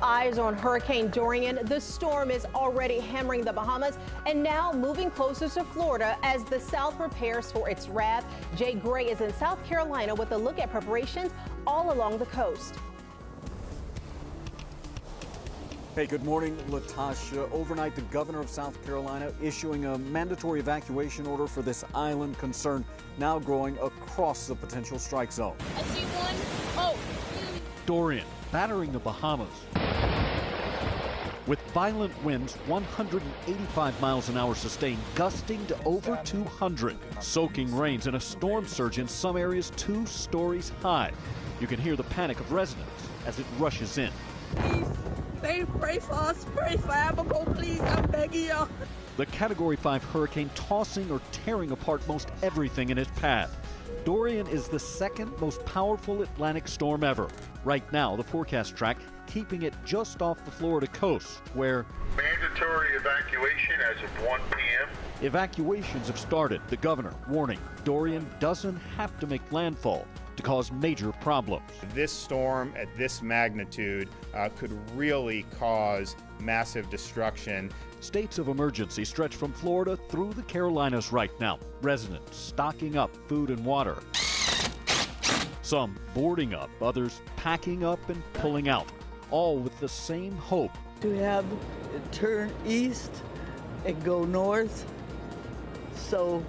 eyes on Hurricane Dorian. The storm is already hammering the Bahamas and now moving closer to Florida as the South prepares for its wrath. Jay Gray is in South Carolina with a look at preparations all along the coast. Hey, good morning, Latasha. Overnight, the governor of South Carolina issuing a mandatory evacuation order for this island concern now growing across the potential strike zone. I see one. Oh. Dorian battering the Bahamas with violent winds 185 miles an hour sustained, gusting to over 200. Soaking rains and a storm surge in some areas 2 stories high. You can hear the panic of residents as it rushes in. Please, pray for us, pray for Abigail, please, I'm begging you. The Category 5 hurricane tossing or tearing apart most everything in its path. Dorian is the second most powerful Atlantic storm ever. Right now, the forecast track keeping it just off the Florida coast, where mandatory evacuation as of 1 p.m. Evacuations have started. The governor warning Dorian doesn't have to make landfall to cause major problems. This storm at this magnitude could really cause massive destruction. States of emergency stretch from Florida through the Carolinas right now. Residents stocking up food and water. Some boarding up, others packing up and pulling out, all with the same hope. To have it turn east and go north so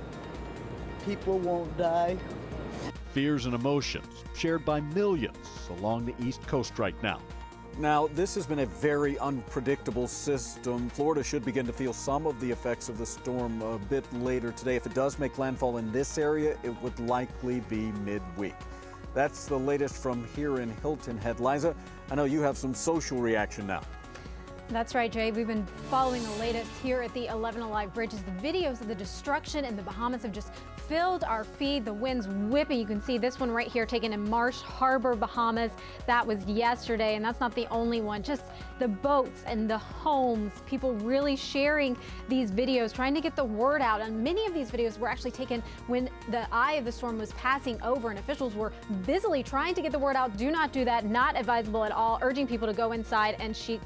people won't die. Fears and emotions shared by millions along the East Coast right now. Now, this has been a very unpredictable system. Florida should begin to feel some of the effects of the storm a bit later today. If it does make landfall in this area, it would likely be midweek. That's the latest from here in Hilton Head. Liza, I know you have some social reaction now. That's right, Jay. We've been following the latest here at the 11 Alive Bridges. The videos of the destruction in the Bahamas have just filled our feed. The winds whipping. You can see this one right here taken in Marsh Harbor, Bahamas. That was yesterday, and that's not the only one. Just the boats and the homes. People really sharing these videos, trying to get the word out. And many of these videos were actually taken when the eye of the storm was passing over, and officials were busily trying to get the word out. Do not do that. Not advisable at all. Urging people to go inside and seek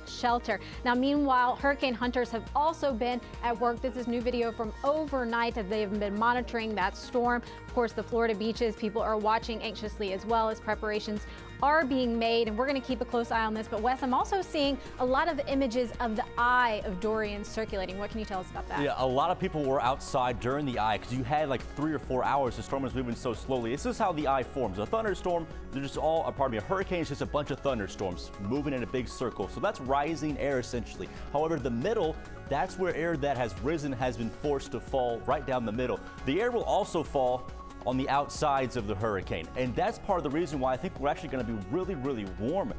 shelter. Now, meanwhile, hurricane hunters have also been at work. This is new video from overnight as they have been monitoring that storm. Of course, the Florida beaches, people are watching anxiously as well as preparations are being made, and we're going to keep a close eye on this. But Wes, I'm also seeing a lot of images of the eye of Dorian circulating. What can you tell us about that? Yeah, a lot of people were outside during the eye because you had like 3 or 4 hours. The storm was moving so slowly. This is how the eye forms. A thunderstorm, they're just all, a hurricane is just a bunch of thunderstorms moving in a big circle. So that's rising air essentially. However, the middle, that's where air that has risen has been forced to fall right down the middle. The air will also fall on the outsides of the hurricane. And that's part of the reason why I think we're actually going to be really, really warm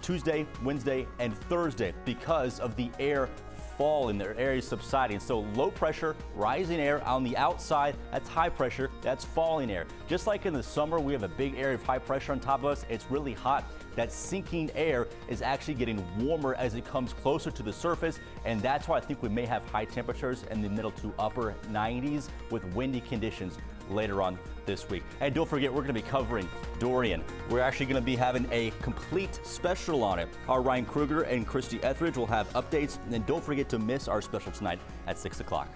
Tuesday, Wednesday, and Thursday because of the air fall in their areas subsiding. So low pressure, rising air on the outside, that's high pressure, that's falling air. Just like in the summer, we have a big area of high pressure on top of us. It's really hot. That sinking air is actually getting warmer as it comes closer to the surface, and that's why I think we may have high temperatures in the middle to upper 90s with windy conditions later on this week. And don't forget, we're going to be covering Dorian. We're actually going to be having a complete special on it. Our Ryan Kruger and Christy Etheridge will have updates, and don't forget to miss our special tonight at 6 o'clock.